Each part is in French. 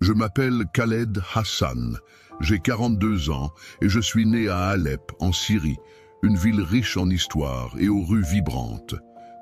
Je m'appelle Khaled Hassan, j'ai 42 ans et je suis né à Alep, en Syrie, une ville riche en histoire et aux rues vibrantes.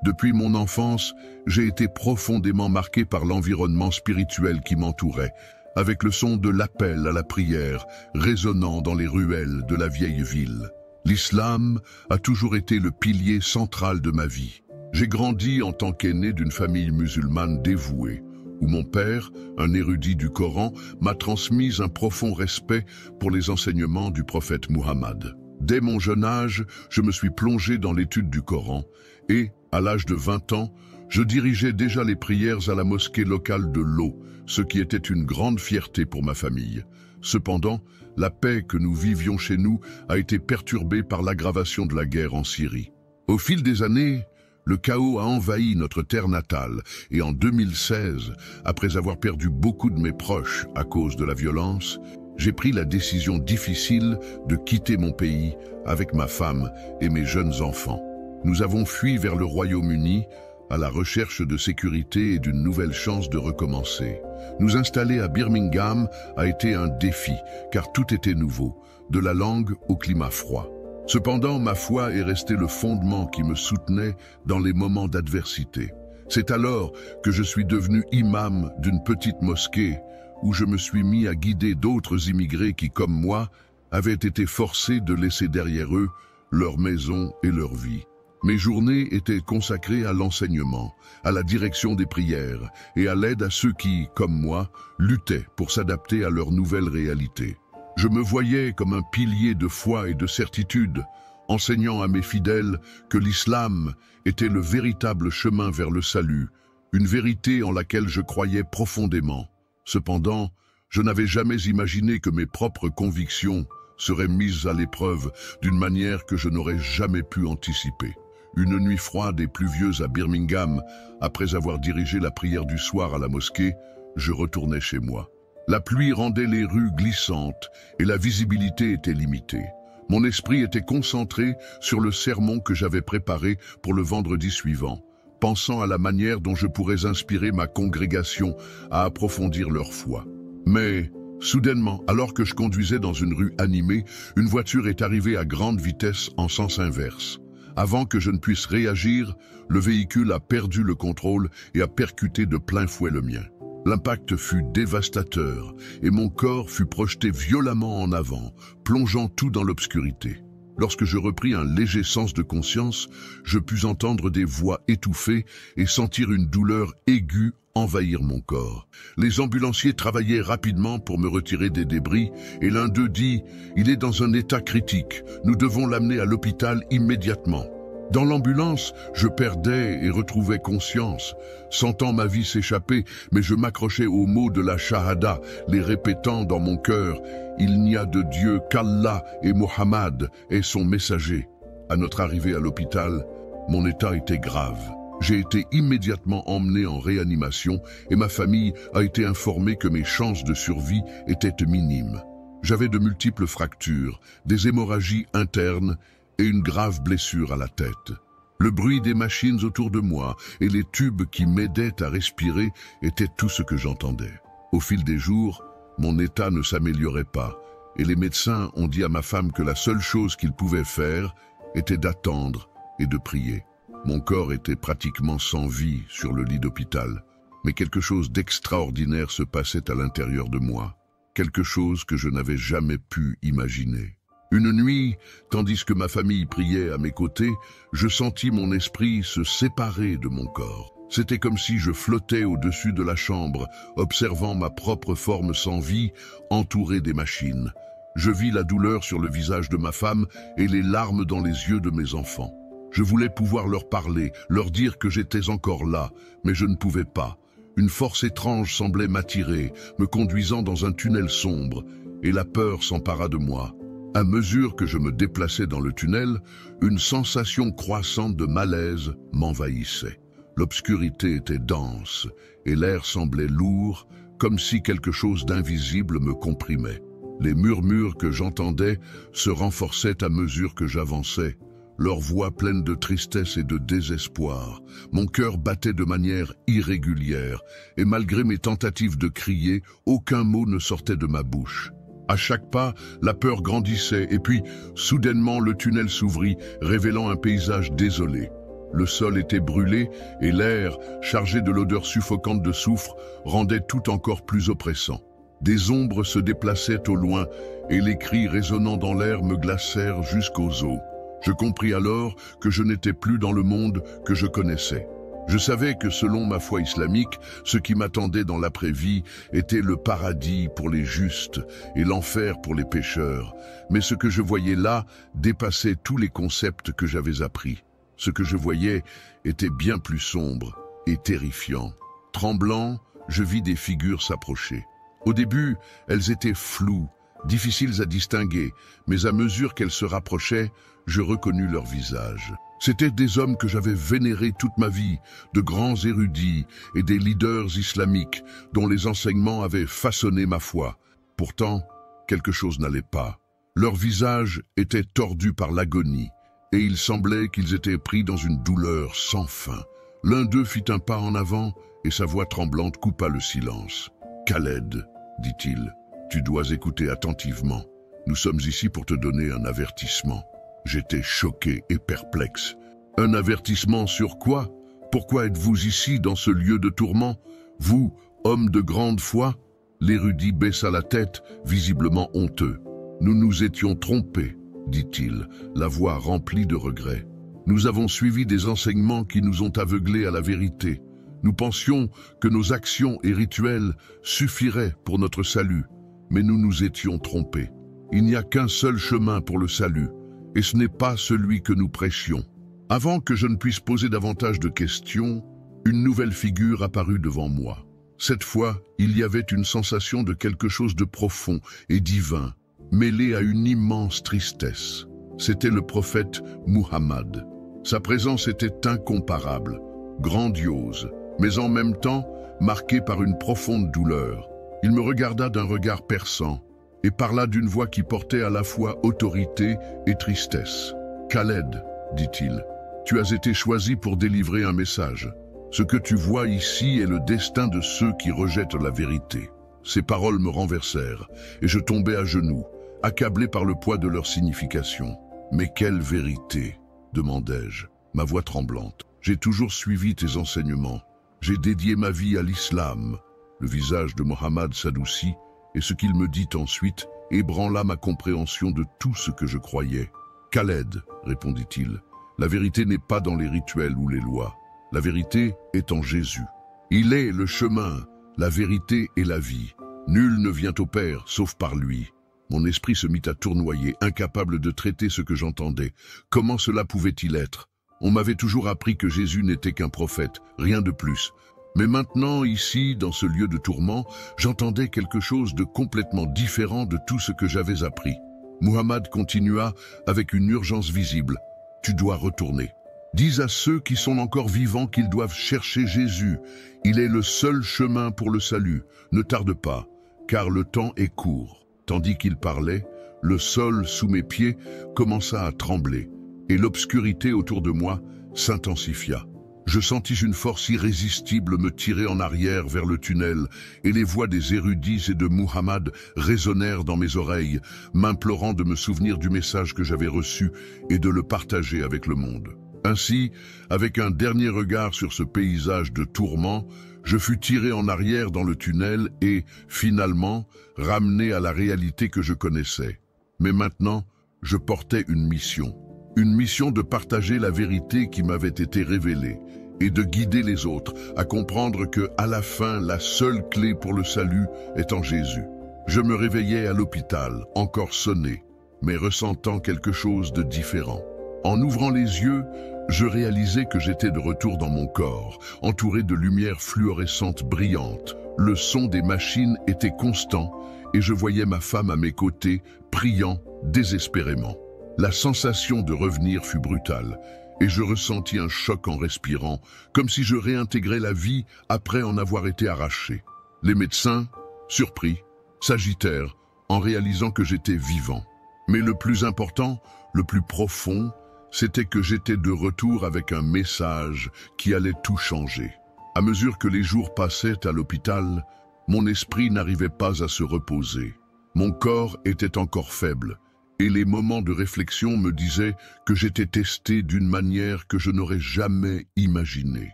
Depuis mon enfance, j'ai été profondément marqué par l'environnement spirituel qui m'entourait, avec le son de l'appel à la prière résonnant dans les ruelles de la vieille ville. L'islam a toujours été le pilier central de ma vie. J'ai grandi en tant qu'aîné d'une famille musulmane dévouée, où mon père, un érudit du Coran, m'a transmis un profond respect pour les enseignements du prophète Muhammad. Dès mon jeune âge, je me suis plongé dans l'étude du Coran et, à l'âge de 20 ans, je dirigeais déjà les prières à la mosquée locale de Lo, ce qui était une grande fierté pour ma famille. Cependant, la paix que nous vivions chez nous a été perturbée par l'aggravation de la guerre en Syrie. Au fil des années, le chaos a envahi notre terre natale et en 2016, après avoir perdu beaucoup de mes proches à cause de la violence, j'ai pris la décision difficile de quitter mon pays avec ma femme et mes jeunes enfants. Nous avons fui vers le Royaume-Uni à la recherche de sécurité et d'une nouvelle chance de recommencer. Nous installer à Birmingham a été un défi, car tout était nouveau, de la langue au climat froid. Cependant, ma foi est restée le fondement qui me soutenait dans les moments d'adversité. C'est alors que je suis devenu imam d'une petite mosquée où je me suis mis à guider d'autres immigrés qui, comme moi, avaient été forcés de laisser derrière eux leur maison et leur vie. Mes journées étaient consacrées à l'enseignement, à la direction des prières et à l'aide à ceux qui, comme moi, luttaient pour s'adapter à leur nouvelle réalité. Je me voyais comme un pilier de foi et de certitude, enseignant à mes fidèles que l'islam était le véritable chemin vers le salut, une vérité en laquelle je croyais profondément. Cependant, je n'avais jamais imaginé que mes propres convictions seraient mises à l'épreuve d'une manière que je n'aurais jamais pu anticiper. Une nuit froide et pluvieuse à Birmingham, après avoir dirigé la prière du soir à la mosquée, je retournais chez moi. La pluie rendait les rues glissantes et la visibilité était limitée. Mon esprit était concentré sur le sermon que j'avais préparé pour le vendredi suivant, pensant à la manière dont je pourrais inspirer ma congrégation à approfondir leur foi. Mais, soudainement, alors que je conduisais dans une rue animée, une voiture est arrivée à grande vitesse en sens inverse. Avant que je ne puisse réagir, le véhicule a perdu le contrôle et a percuté de plein fouet le mien. L'impact fut dévastateur et mon corps fut projeté violemment en avant, plongeant tout dans l'obscurité. Lorsque je repris un léger sens de conscience, je pus entendre des voix étouffées et sentir une douleur aiguë envahir mon corps. Les ambulanciers travaillaient rapidement pour me retirer des débris et l'un d'eux dit « Il est dans un état critique, nous devons l'amener à l'hôpital immédiatement ». Dans l'ambulance, je perdais et retrouvais conscience, sentant ma vie s'échapper, mais je m'accrochais aux mots de la Shahada, les répétant dans mon cœur « Il n'y a de Dieu qu'Allah et Mohammed est son messager ». À notre arrivée à l'hôpital, mon état était grave. J'ai été immédiatement emmené en réanimation et ma famille a été informée que mes chances de survie étaient minimes. J'avais de multiples fractures, des hémorragies internes et une grave blessure à la tête. Le bruit des machines autour de moi et les tubes qui m'aidaient à respirer étaient tout ce que j'entendais. Au fil des jours, mon état ne s'améliorait pas et les médecins ont dit à ma femme que la seule chose qu'ils pouvaient faire était d'attendre et de prier. Mon corps était pratiquement sans vie sur le lit d'hôpital, mais quelque chose d'extraordinaire se passait à l'intérieur de moi, quelque chose que je n'avais jamais pu imaginer. Une nuit, tandis que ma famille priait à mes côtés, je sentis mon esprit se séparer de mon corps. C'était comme si je flottais au-dessus de la chambre, observant ma propre forme sans vie, entourée des machines. Je vis la douleur sur le visage de ma femme et les larmes dans les yeux de mes enfants. Je voulais pouvoir leur parler, leur dire que j'étais encore là, mais je ne pouvais pas. Une force étrange semblait m'attirer, me conduisant dans un tunnel sombre, et la peur s'empara de moi. À mesure que je me déplaçais dans le tunnel, une sensation croissante de malaise m'envahissait. L'obscurité était dense et l'air semblait lourd, comme si quelque chose d'invisible me comprimait. Les murmures que j'entendais se renforçaient à mesure que j'avançais. leur voix pleine de tristesse et de désespoir. Mon cœur battait de manière irrégulière, et malgré mes tentatives de crier, aucun mot ne sortait de ma bouche. À chaque pas, la peur grandissait, et puis, soudainement, le tunnel s'ouvrit, révélant un paysage désolé. Le sol était brûlé, et l'air, chargé de l'odeur suffocante de soufre, rendait tout encore plus oppressant. Des ombres se déplaçaient au loin, et les cris résonnant dans l'air me glacèrent jusqu'aux os. Je compris alors que je n'étais plus dans le monde que je connaissais. Je savais que selon ma foi islamique, ce qui m'attendait dans l'après-vie était le paradis pour les justes et l'enfer pour les pécheurs. Mais ce que je voyais là dépassait tous les concepts que j'avais appris. Ce que je voyais était bien plus sombre et terrifiant. Tremblant, je vis des figures s'approcher. Au début, elles étaient floues, difficiles à distinguer, mais à mesure qu'elles se rapprochaient, je reconnus leur visage. C'étaient des hommes que j'avais vénérés toute ma vie, de grands érudits et des leaders islamiques dont les enseignements avaient façonné ma foi. Pourtant, quelque chose n'allait pas. Leurs visages étaient tordus par l'agonie, et il semblait qu'ils étaient pris dans une douleur sans fin. L'un d'eux fit un pas en avant, et sa voix tremblante coupa le silence. « Khaled, dit-il, tu dois écouter attentivement. Nous sommes ici pour te donner un avertissement. » J'étais choqué et perplexe. Un avertissement sur quoi? Pourquoi êtes-vous ici dans ce lieu de tourment? Vous, homme de grande foi? L'érudit baissa la tête, visiblement honteux. Nous nous étions trompés, dit-il, la voix remplie de regret. Nous avons suivi des enseignements qui nous ont aveuglés à la vérité. Nous pensions que nos actions et rituels suffiraient pour notre salut, mais nous nous étions trompés. Il n'y a qu'un seul chemin pour le salut, et ce n'est pas celui que nous prêchions. Avant que je ne puisse poser davantage de questions, une nouvelle figure apparut devant moi. Cette fois, il y avait une sensation de quelque chose de profond et divin, mêlé à une immense tristesse. C'était le prophète Muhammad. Sa présence était incomparable, grandiose, mais en même temps marquée par une profonde douleur. Il me regarda d'un regard perçant et parla d'une voix qui portait à la fois autorité et tristesse. « Khaled, dit-il, tu as été choisi pour délivrer un message. Ce que tu vois ici est le destin de ceux qui rejettent la vérité. » Ces paroles me renversèrent, et je tombai à genoux, accablé par le poids de leur signification. « Mais quelle vérité ?» demandai-je, ma voix tremblante. « J'ai toujours suivi tes enseignements. J'ai dédié ma vie à l'islam. » Le visage de Mohammed s'adoucit, et ce qu'il me dit ensuite ébranla ma compréhension de tout ce que je croyais. « Khaled, répondit-il, la vérité n'est pas dans les rituels ou les lois. La vérité est en Jésus. Il est le chemin, la vérité et la vie. Nul ne vient au Père sauf par lui. » Mon esprit se mit à tournoyer, incapable de traiter ce que j'entendais. Comment cela pouvait-il être? On m'avait toujours appris que Jésus n'était qu'un prophète, rien de plus. Mais maintenant, ici, dans ce lieu de tourment, j'entendais quelque chose de complètement différent de tout ce que j'avais appris. Muhammad continua avec une urgence visible. « Tu dois retourner. Dis à ceux qui sont encore vivants qu'ils doivent chercher Jésus. Il est le seul chemin pour le salut. Ne tarde pas, car le temps est court. » Tandis qu'il parlait, le sol sous mes pieds commença à trembler, et l'obscurité autour de moi s'intensifia. Je sentis une force irrésistible me tirer en arrière vers le tunnel, et les voix des érudits et de Muhammad résonnèrent dans mes oreilles, m'implorant de me souvenir du message que j'avais reçu et de le partager avec le monde. Ainsi, avec un dernier regard sur ce paysage de tourment, je fus tiré en arrière dans le tunnel et, finalement, ramené à la réalité que je connaissais. Mais maintenant, je portais une mission de partager la vérité qui m'avait été révélée et de guider les autres à comprendre que, à la fin, la seule clé pour le salut est en Jésus. Je me réveillais à l'hôpital, encore sonné, mais ressentant quelque chose de différent. En ouvrant les yeux, je réalisais que j'étais de retour dans mon corps, entouré de lumières fluorescentes brillantes. Le son des machines était constant et je voyais ma femme à mes côtés, priant désespérément. La sensation de revenir fut brutale et je ressentis un choc en respirant, comme si je réintégrais la vie après en avoir été arraché. Les médecins, surpris, s'agitèrent en réalisant que j'étais vivant. Mais le plus important, le plus profond, c'était que j'étais de retour avec un message qui allait tout changer. À mesure que les jours passaient à l'hôpital, mon esprit n'arrivait pas à se reposer. Mon corps était encore faible, et les moments de réflexion me disaient que j'étais testé d'une manière que je n'aurais jamais imaginée.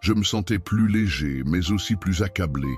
Je me sentais plus léger, mais aussi plus accablé,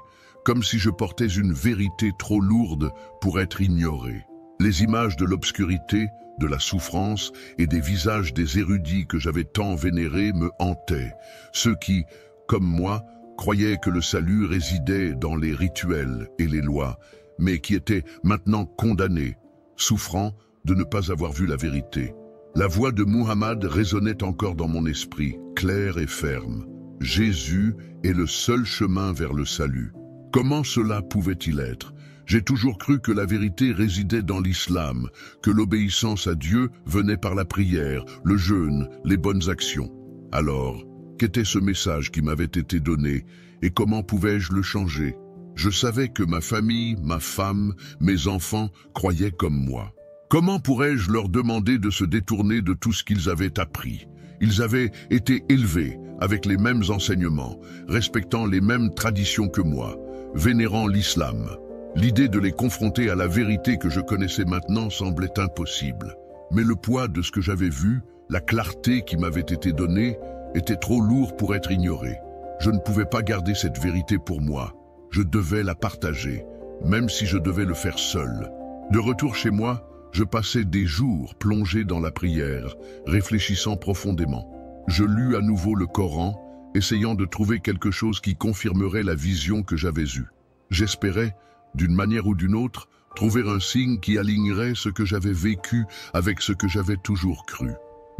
comme si je portais une vérité trop lourde pour être ignorée. Les images de l'obscurité, de la souffrance et des visages des érudits que j'avais tant vénérés me hantaient, ceux qui, comme moi, croyaient que le salut résidait dans les rituels et les lois, mais qui étaient maintenant condamnés, souffrant de ne pas avoir vu la vérité. La voix de Muhammad résonnait encore dans mon esprit, claire et ferme. Jésus est le seul chemin vers le salut. Comment cela pouvait-il être? J'ai toujours cru que la vérité résidait dans l'islam, que l'obéissance à Dieu venait par la prière, le jeûne, les bonnes actions. Alors, qu'était ce message qui m'avait été donné et comment pouvais-je le changer? Je savais que ma famille, ma femme, mes enfants croyaient comme moi. Comment pourrais-je leur demander de se détourner de tout ce qu'ils avaient appris? Ils avaient été élevés avec les mêmes enseignements, respectant les mêmes traditions que moi, vénérant l'islam. L'idée de les confronter à la vérité que je connaissais maintenant semblait impossible. Mais le poids de ce que j'avais vu, la clarté qui m'avait été donnée, était trop lourd pour être ignoré. Je ne pouvais pas garder cette vérité pour moi. Je devais la partager, même si je devais le faire seul. De retour chez moi, je passais des jours plongé dans la prière, réfléchissant profondément. Je lus à nouveau le Coran, essayant de trouver quelque chose qui confirmerait la vision que j'avais eue. J'espérais, d'une manière ou d'une autre, trouver un signe qui alignerait ce que j'avais vécu avec ce que j'avais toujours cru.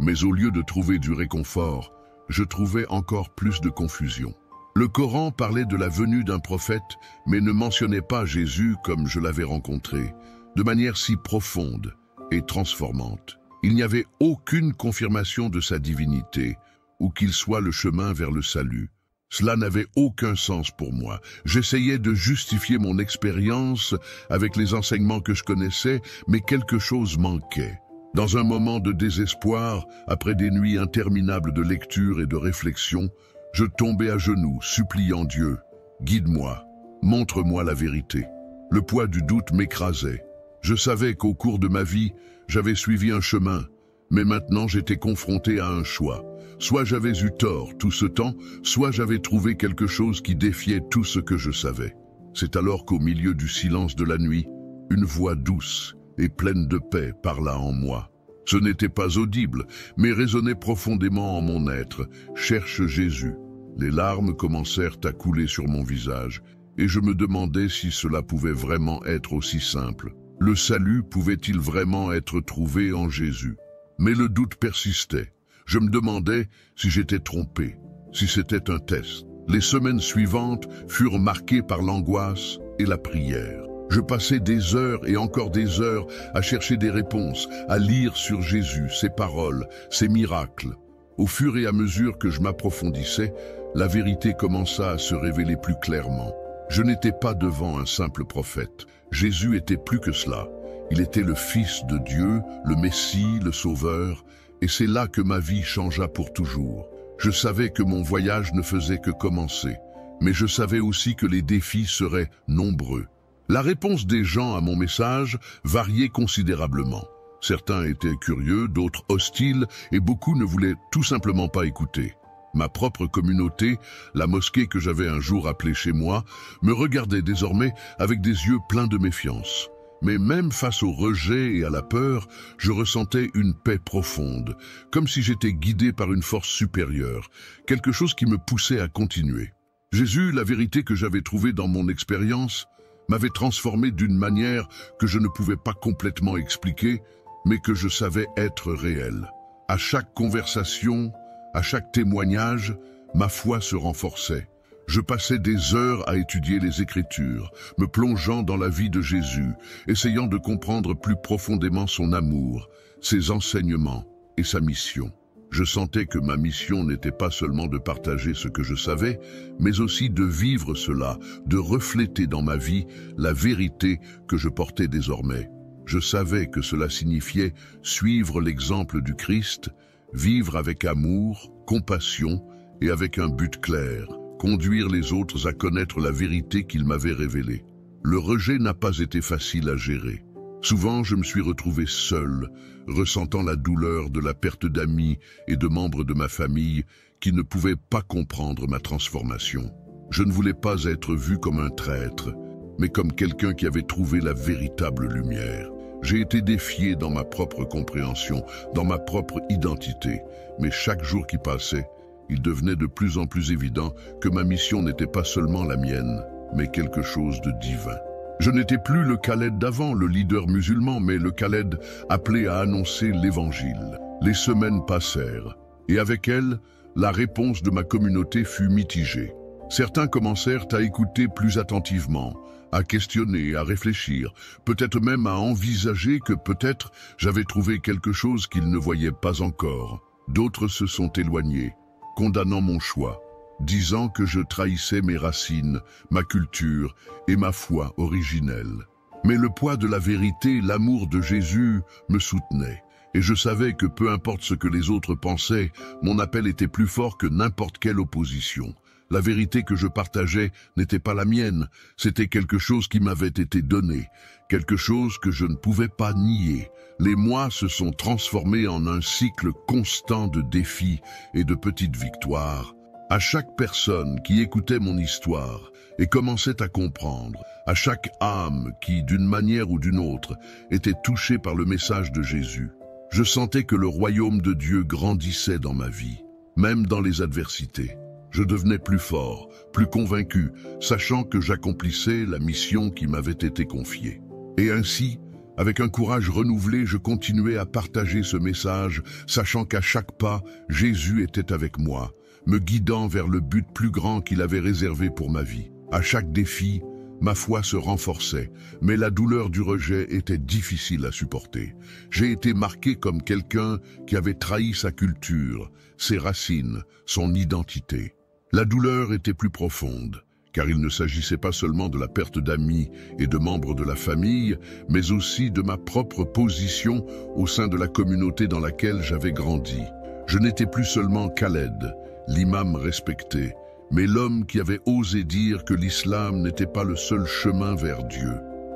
Mais au lieu de trouver du réconfort, je trouvais encore plus de confusion. Le Coran parlait de la venue d'un prophète, mais ne mentionnait pas Jésus comme je l'avais rencontré, de manière si profonde et transformante. Il n'y avait aucune confirmation de sa divinité, ou qu'il soit le chemin vers le salut. Cela n'avait aucun sens pour moi. J'essayais de justifier mon expérience avec les enseignements que je connaissais, mais quelque chose manquait. Dans un moment de désespoir, après des nuits interminables de lecture et de réflexion, je tombais à genoux, suppliant Dieu. Guide-moi, montre-moi la vérité. Le poids du doute m'écrasait. Je savais qu'au cours de ma vie, j'avais suivi un chemin, mais maintenant j'étais confronté à un choix. Soit j'avais eu tort tout ce temps, soit j'avais trouvé quelque chose qui défiait tout ce que je savais. C'est alors qu'au milieu du silence de la nuit, une voix douce et pleine de paix parla en moi. Ce n'était pas audible, mais résonnait profondément en mon être. « Cherche Jésus ». Les larmes commencèrent à couler sur mon visage, et je me demandais si cela pouvait vraiment être aussi simple. Le salut pouvait-il vraiment être trouvé en Jésus? Mais le doute persistait. Je me demandais si j'étais trompé, si c'était un test. Les semaines suivantes furent marquées par l'angoisse et la prière. Je passais des heures et encore des heures à chercher des réponses, à lire sur Jésus, ses paroles, ses miracles. Au fur et à mesure que je m'approfondissais, la vérité commença à se révéler plus clairement. Je n'étais pas devant un simple prophète. Jésus était plus que cela. Il était le Fils de Dieu, le Messie, le Sauveur, et c'est là que ma vie changea pour toujours. Je savais que mon voyage ne faisait que commencer, mais je savais aussi que les défis seraient nombreux. La réponse des gens à mon message variait considérablement. Certains étaient curieux, d'autres hostiles, et beaucoup ne voulaient tout simplement pas écouter. Ma propre communauté, la mosquée que j'avais un jour appelée chez moi, me regardait désormais avec des yeux pleins de méfiance. Mais même face au rejet et à la peur, je ressentais une paix profonde, comme si j'étais guidé par une force supérieure, quelque chose qui me poussait à continuer. Jésus, la vérité que j'avais trouvée dans mon expérience, m'avait transformé d'une manière que je ne pouvais pas complètement expliquer, mais que je savais être réelle. À chaque conversation, à chaque témoignage, ma foi se renforçait. Je passais des heures à étudier les Écritures, me plongeant dans la vie de Jésus, essayant de comprendre plus profondément son amour, ses enseignements et sa mission. Je sentais que ma mission n'était pas seulement de partager ce que je savais, mais aussi de vivre cela, de refléter dans ma vie la vérité que je portais désormais. Je savais que cela signifiait suivre l'exemple du Christ, vivre avec amour, compassion et avec un but clair, conduire les autres à connaître la vérité qu'ils m'avaient révélée. Le rejet n'a pas été facile à gérer. Souvent, je me suis retrouvé seul, ressentant la douleur de la perte d'amis et de membres de ma famille qui ne pouvaient pas comprendre ma transformation. Je ne voulais pas être vu comme un traître, mais comme quelqu'un qui avait trouvé la véritable lumière. J'ai été défié dans ma propre compréhension, dans ma propre identité, mais chaque jour qui passait, il devenait de plus en plus évident que ma mission n'était pas seulement la mienne, mais quelque chose de divin. Je n'étais plus le Khaled d'avant, le leader musulman, mais le Khaled appelé à annoncer l'Évangile. Les semaines passèrent, et avec elles, la réponse de ma communauté fut mitigée. Certains commencèrent à écouter plus attentivement, à questionner, à réfléchir, peut-être même à envisager que peut-être j'avais trouvé quelque chose qu'ils ne voyaient pas encore. D'autres se sont éloignés, condamnant mon choix, disant que je trahissais mes racines, ma culture et ma foi originelle. Mais le poids de la vérité, l'amour de Jésus me soutenait. Et je savais que peu importe ce que les autres pensaient, mon appel était plus fort que n'importe quelle opposition. La vérité que je partageais n'était pas la mienne, c'était quelque chose qui m'avait été donné, quelque chose que je ne pouvais pas nier. Les mois se sont transformés en un cycle constant de défis et de petites victoires. À chaque personne qui écoutait mon histoire et commençait à comprendre, à chaque âme qui, d'une manière ou d'une autre, était touchée par le message de Jésus, je sentais que le royaume de Dieu grandissait dans ma vie, même dans les adversités. Je devenais plus fort, plus convaincu, sachant que j'accomplissais la mission qui m'avait été confiée. Et ainsi, avec un courage renouvelé, je continuais à partager ce message, sachant qu'à chaque pas, Jésus était avec moi, me guidant vers le but plus grand qu'il avait réservé pour ma vie. À chaque défi, ma foi se renforçait, mais la douleur du rejet était difficile à supporter. J'ai été marqué comme quelqu'un qui avait trahi sa culture, ses racines, son identité. La douleur était plus profonde, car il ne s'agissait pas seulement de la perte d'amis et de membres de la famille, mais aussi de ma propre position au sein de la communauté dans laquelle j'avais grandi. Je n'étais plus seulement Khaled, l'imam respecté, mais l'homme qui avait osé dire que l'islam n'était pas le seul chemin vers Dieu.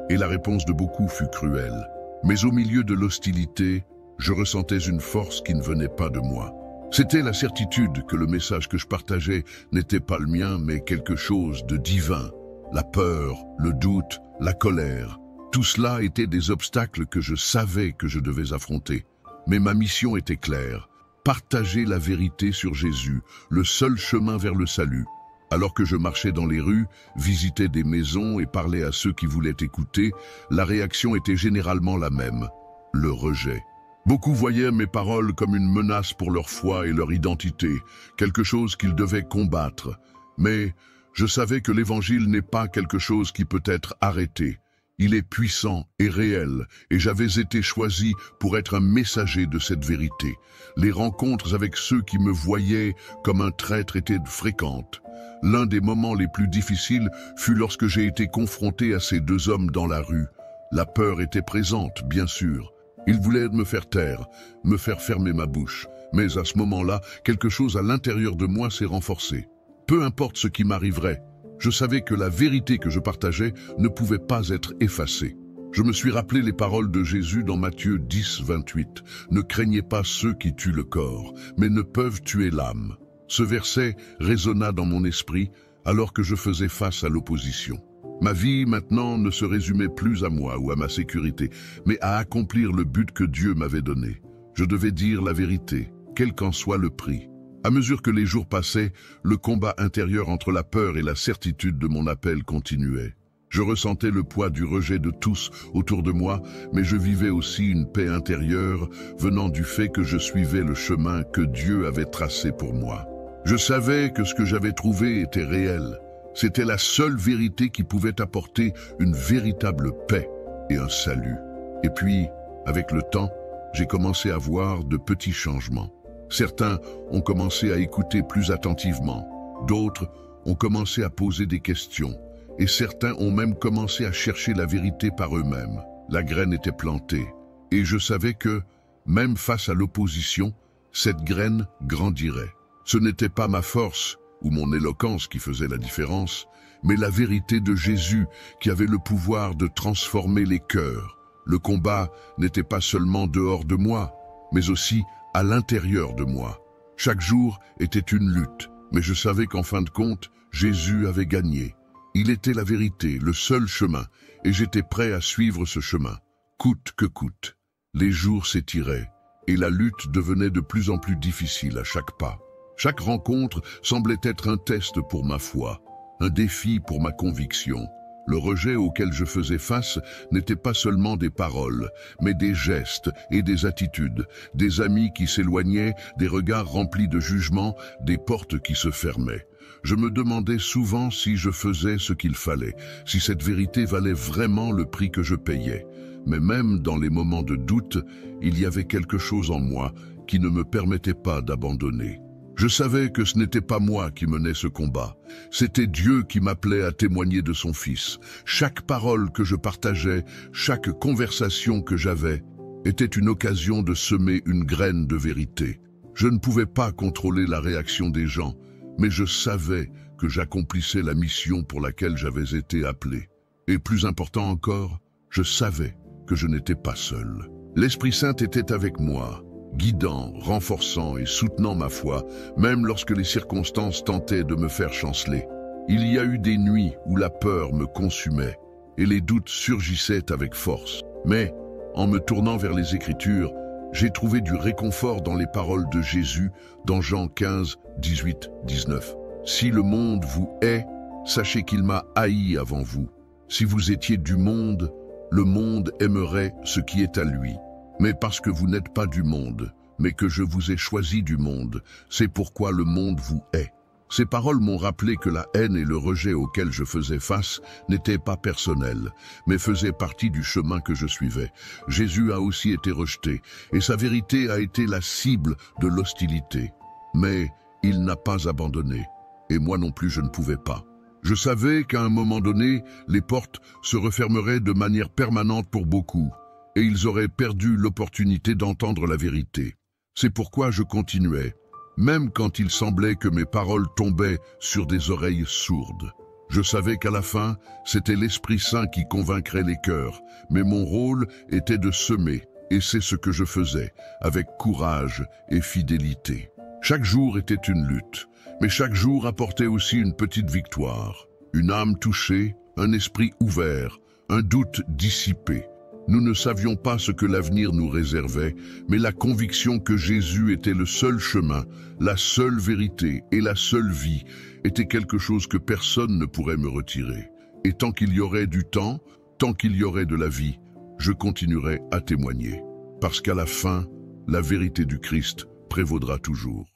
Et la réponse de beaucoup fut cruelle. Mais au milieu de l'hostilité, je ressentais une force qui ne venait pas de moi. C'était la certitude que le message que je partageais n'était pas le mien, mais quelque chose de divin. La peur, le doute, la colère, tout cela étaient des obstacles que je savais que je devais affronter. Mais ma mission était claire. Partager la vérité sur Jésus, le seul chemin vers le salut. Alors que je marchais dans les rues, visitais des maisons et parlais à ceux qui voulaient écouter, la réaction était généralement la même, le rejet. Beaucoup voyaient mes paroles comme une menace pour leur foi et leur identité, quelque chose qu'ils devaient combattre. Mais je savais que l'Évangile n'est pas quelque chose qui peut être arrêté. Il est puissant et réel, et j'avais été choisi pour être un messager de cette vérité. Les rencontres avec ceux qui me voyaient comme un traître étaient fréquentes. L'un des moments les plus difficiles fut lorsque j'ai été confronté à ces deux hommes dans la rue. La peur était présente, bien sûr. Ils voulaient me faire taire, me faire fermer ma bouche. Mais à ce moment-là, quelque chose à l'intérieur de moi s'est renforcé. Peu importe ce qui m'arriverait, je savais que la vérité que je partageais ne pouvait pas être effacée. Je me suis rappelé les paroles de Jésus dans Matthieu 10, 28. « Ne craignez pas ceux qui tuent le corps, mais ne peuvent tuer l'âme. » Ce verset résonna dans mon esprit alors que je faisais face à l'opposition. Ma vie maintenant ne se résumait plus à moi ou à ma sécurité, mais à accomplir le but que Dieu m'avait donné. Je devais dire la vérité, quel qu'en soit le prix. À mesure que les jours passaient, le combat intérieur entre la peur et la certitude de mon appel continuait. Je ressentais le poids du rejet de tous autour de moi, mais je vivais aussi une paix intérieure venant du fait que je suivais le chemin que Dieu avait tracé pour moi. Je savais que ce que j'avais trouvé était réel. C'était la seule vérité qui pouvait apporter une véritable paix et un salut. Et puis, avec le temps, j'ai commencé à voir de petits changements. Certains ont commencé à écouter plus attentivement, d'autres ont commencé à poser des questions, et certains ont même commencé à chercher la vérité par eux-mêmes. La graine était plantée, et je savais que, même face à l'opposition, cette graine grandirait. Ce n'était pas ma force ou mon éloquence qui faisait la différence, mais la vérité de Jésus qui avait le pouvoir de transformer les cœurs. Le combat n'était pas seulement dehors de moi, mais aussi à l'intérieur de moi. Chaque jour était une lutte, mais je savais qu'en fin de compte, Jésus avait gagné. Il était la vérité, le seul chemin, et j'étais prêt à suivre ce chemin, coûte que coûte. Les jours s'étiraient, et la lutte devenait de plus en plus difficile à chaque pas. Chaque rencontre semblait être un test pour ma foi, un défi pour ma conviction. Le rejet auquel je faisais face n'était pas seulement des paroles, mais des gestes et des attitudes, des amis qui s'éloignaient, des regards remplis de jugement, des portes qui se fermaient. Je me demandais souvent si je faisais ce qu'il fallait, si cette vérité valait vraiment le prix que je payais. Mais même dans les moments de doute, il y avait quelque chose en moi qui ne me permettait pas d'abandonner. Je savais que ce n'était pas moi qui menais ce combat. C'était Dieu qui m'appelait à témoigner de son Fils. Chaque parole que je partageais, chaque conversation que j'avais, était une occasion de semer une graine de vérité. Je ne pouvais pas contrôler la réaction des gens, mais je savais que j'accomplissais la mission pour laquelle j'avais été appelé. Et plus important encore, je savais que je n'étais pas seul. L'Esprit Saint était avec moi, guidant, renforçant et soutenant ma foi, même lorsque les circonstances tentaient de me faire chanceler. Il y a eu des nuits où la peur me consumait et les doutes surgissaient avec force. Mais, en me tournant vers les Écritures, j'ai trouvé du réconfort dans les paroles de Jésus dans Jean 15, 18, 19. « Si le monde vous hait, sachez qu'il m'a haï avant vous. Si vous étiez du monde, le monde aimerait ce qui est à lui. Mais parce que vous n'êtes pas du monde, mais que je vous ai choisi du monde, c'est pourquoi le monde vous hait. » Ces paroles m'ont rappelé que la haine et le rejet auxquels je faisais face n'étaient pas personnels, mais faisaient partie du chemin que je suivais. Jésus a aussi été rejeté, et sa vérité a été la cible de l'hostilité. Mais il n'a pas abandonné, et moi non plus je ne pouvais pas. Je savais qu'à un moment donné, les portes se refermeraient de manière permanente pour beaucoup, et ils auraient perdu l'opportunité d'entendre la vérité. C'est pourquoi je continuais, même quand il semblait que mes paroles tombaient sur des oreilles sourdes. Je savais qu'à la fin, c'était l'Esprit Saint qui convaincrait les cœurs, mais mon rôle était de semer, et c'est ce que je faisais, avec courage et fidélité. Chaque jour était une lutte, mais chaque jour apportait aussi une petite victoire. Une âme touchée, un esprit ouvert, un doute dissipé. Nous ne savions pas ce que l'avenir nous réservait, mais la conviction que Jésus était le seul chemin, la seule vérité et la seule vie était quelque chose que personne ne pourrait me retirer. Et tant qu'il y aurait du temps, tant qu'il y aurait de la vie, je continuerai à témoigner. Parce qu'à la fin, la vérité du Christ prévaudra toujours.